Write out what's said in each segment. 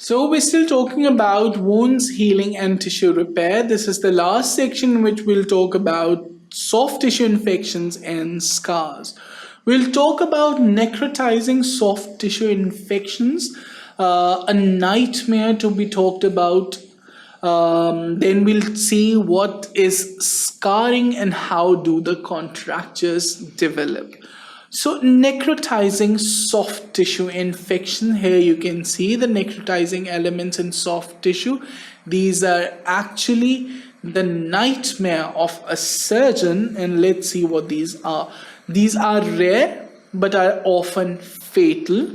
So, we're still talking about wounds, healing, and tissue repair. This is the last section in which we'll talk about soft tissue infections and scars. We'll talk about necrotizing soft tissue infections, a nightmare to be talked about. Then we'll see what is scarring and how do the contractures develop. So, necrotizing soft tissue infection. Here you can see the necrotizing elements in soft tissue. These are actually the nightmare of a surgeon, and let's see what these are. These are rare but are often fatal.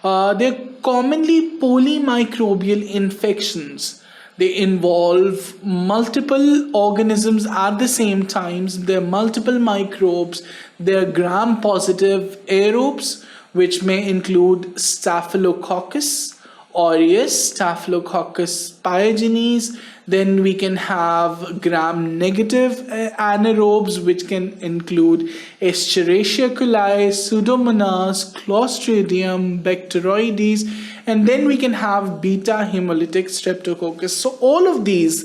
They're commonly polymicrobial infections. They involve multiple organisms at the same time. There are multiple microbes. There are gram-positive aerobes, which may include Staphylococcus aureus, Staphylococcus pyogenes. Then we can have gram-negative anaerobes, which can include Escherichia coli, Pseudomonas, Clostridium, Bacteroides, and then we can have beta hemolytic streptococcus. So all of these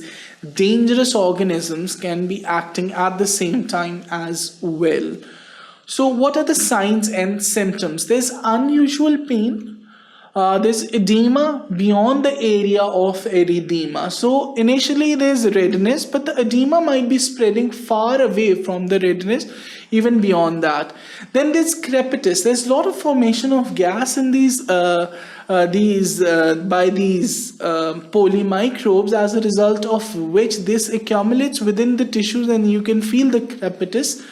dangerous organisms can be acting at the same time as well. So what are the signs and symptoms? There's unusual pain. There's edema beyond the area of erythema. So initially there's redness, but the edema might be spreading far away from the redness, even beyond that. Then there's crepitus. There's a lot of formation of gas in these polymicrobes, as a result of which this accumulates within the tissues, and you can feel the crepitus.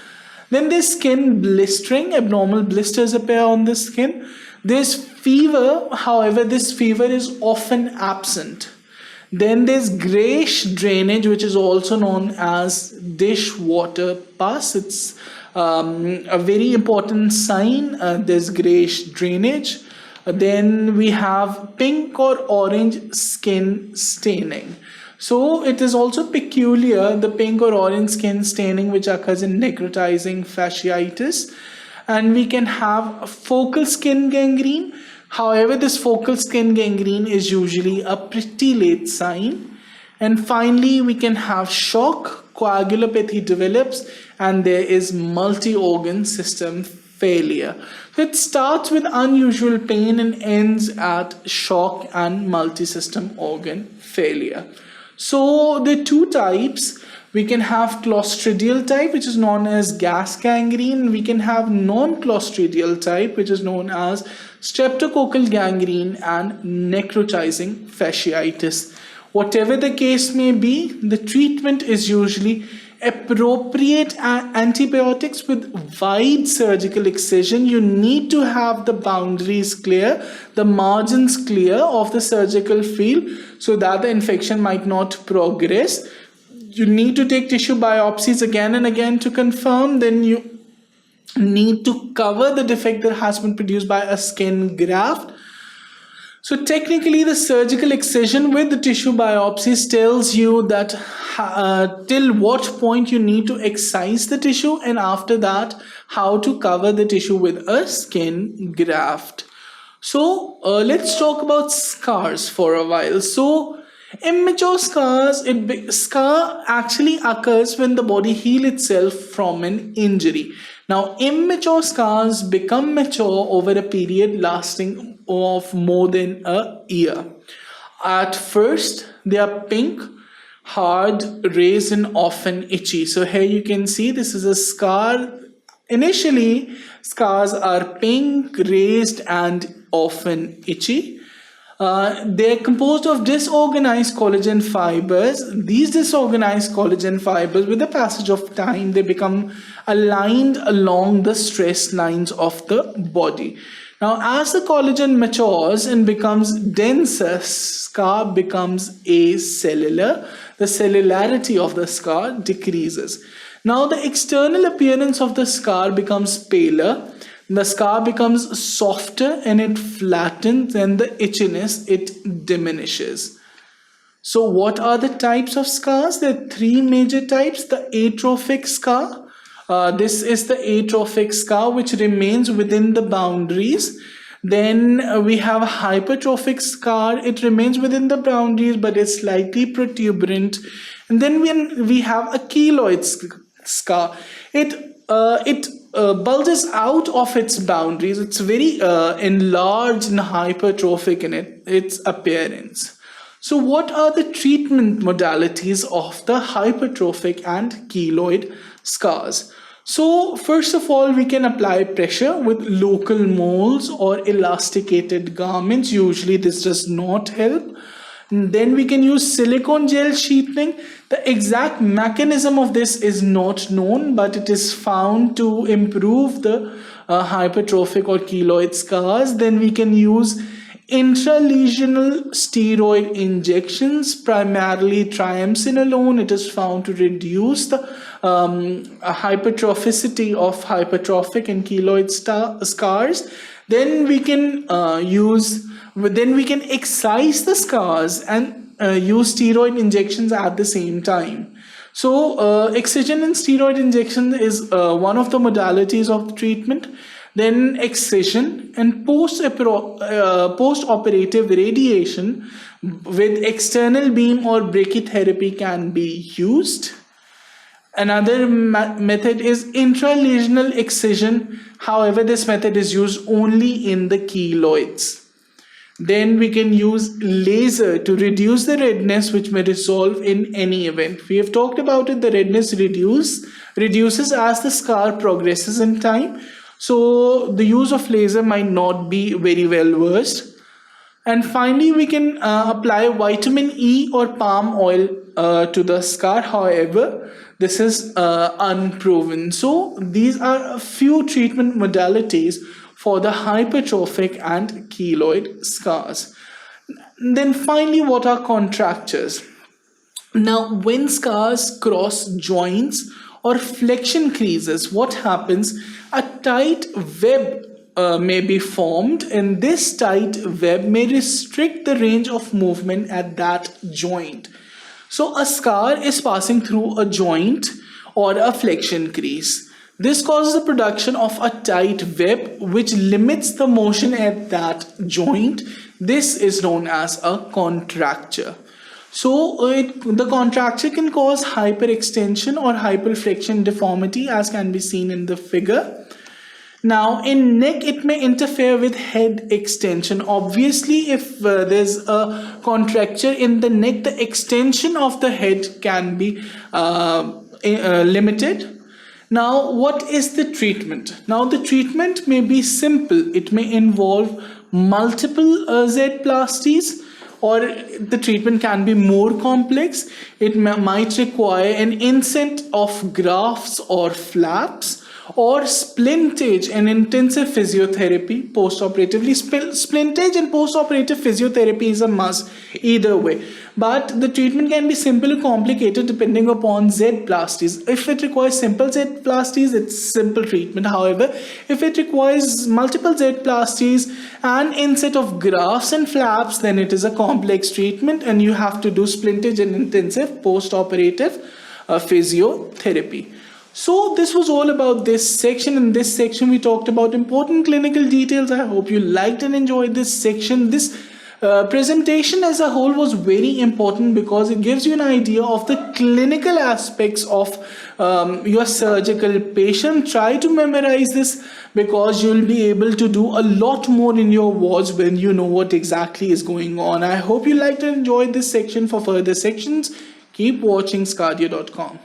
Then there's skin blistering. Abnormal blisters appear on the skin. There's fever, however, this fever is often absent. Then there's grayish drainage, which is also known as dishwater pus. It's a very important sign. There's grayish drainage. Then we have pink or orange skin staining. So it is also peculiar, the pink or orange skin staining, which occurs in necrotizing fasciitis. And we can have focal skin gangrene. However, this focal skin gangrene is usually a pretty late sign. And finally, we can have shock, coagulopathy develops, and there is multi-organ system failure. So it starts with unusual pain and ends at shock and multi-system organ failure. So there are two types. We can have clostridial type, which is known as gas gangrene. We can have non-clostridial type, which is known as streptococcal gangrene and necrotizing fasciitis. Whatever the case may be, the treatment is usually appropriate antibiotics with wide surgical excision. You need to have the boundaries clear, the margins clear of the surgical field, so that the infection might not progress. You need to take tissue biopsies again and again to confirm. Then you need to cover the defect that has been produced by a skin graft. So technically, the surgical excision with the tissue biopsies tells you that till what point you need to excise the tissue, and after that, how to cover the tissue with a skin graft. So let's talk about scars for a while. So immature scars, scar actually occurs when the body heals itself from an injury. Now, immature scars become mature over a period lasting of more than a year. At first, they are pink, hard, raised, and often itchy. So here you can see this is a scar. Initially, scars are pink, raised, and often itchy. They're composed of disorganized collagen fibers. These disorganized collagen fibers, with the passage of time, they become aligned along the stress lines of the body. Now, as the collagen matures and becomes denser, scar becomes acellular. The cellularity of the scar decreases. Now, the external appearance of the scar becomes paler. The scar becomes softer and it flattens, and the itchiness, it diminishes. So what are the types of scars? There are three major types. The atrophic scar. This is the atrophic scar, which remains within the boundaries. Then we have a hypertrophic scar. It remains within the boundaries but is slightly protuberant. And then when we have a keloid scar, it bulges out of its boundaries. It's very enlarged and hypertrophic in its appearance. So what are the treatment modalities of the hypertrophic and keloid scars? So first of all, we can apply pressure with local molds or elasticated garments. Usually this does not help. And then we can use silicone gel sheathing. The exact mechanism of this is not known, but it is found to improve the hypertrophic or keloid scars. Then we can use intralesional steroid injections, primarily triamcinolone. It is found to reduce the hypertrophicity of hypertrophic and keloid scars. Then we can excise the scars and use steroid injections at the same time. So excision and steroid injection is one of the modalities of the treatment. Then excision and post-operative radiation with external beam or brachytherapy can be used. Another method is intralesional excision. However, this method is used only in the keloids. Then we can use laser to reduce the redness, which may resolve in any event. We have talked about it. The redness reduces as the scar progresses in time. So the use of laser might not be very well versed. And finally, we can apply vitamin E or palm oil to the scar. However, this is unproven. So these are a few treatment modalities for the hypertrophic and keloid scars. Then finally, what are contractures? Now, when scars cross joints or flexion creases, what happens? A tight web may be formed, and this tight web may restrict the range of movement at that joint. So a scar is passing through a joint or a flexion crease. This causes the production of a tight web which limits the motion at that joint. This is known as a contracture. So the contracture can cause hyperextension or hyperflexion deformity, as can be seen in the figure. Now in neck, it may interfere with head extension. Obviously, if there's a contracture in the neck, the extension of the head can be limited. Now, what is the treatment? Now, the treatment may be simple. It may involve multiple Z-plasties, or the treatment can be more complex. It might require an inset of grafts or flaps, or splintage and intensive physiotherapy post-operatively. Splintage and post-operative physiotherapy is a must either way. But the treatment can be simple or complicated depending upon Z-plasties. If it requires simple Z-plasties, it's simple treatment. However, if it requires multiple Z-plasties and inset of grafts and flaps, then it is a complex treatment and you have to do splintage and intensive post-operative physiotherapy. So this was all about this section. In this section, we talked about important clinical details. I hope you liked and enjoyed this section. This presentation as a whole was very important because it gives you an idea of the clinical aspects of your surgical patient. Try to memorize this because you'll be able to do a lot more in your wards when you know what exactly is going on. I hope you liked and enjoyed this section. For further sections, keep watching sqadia.com.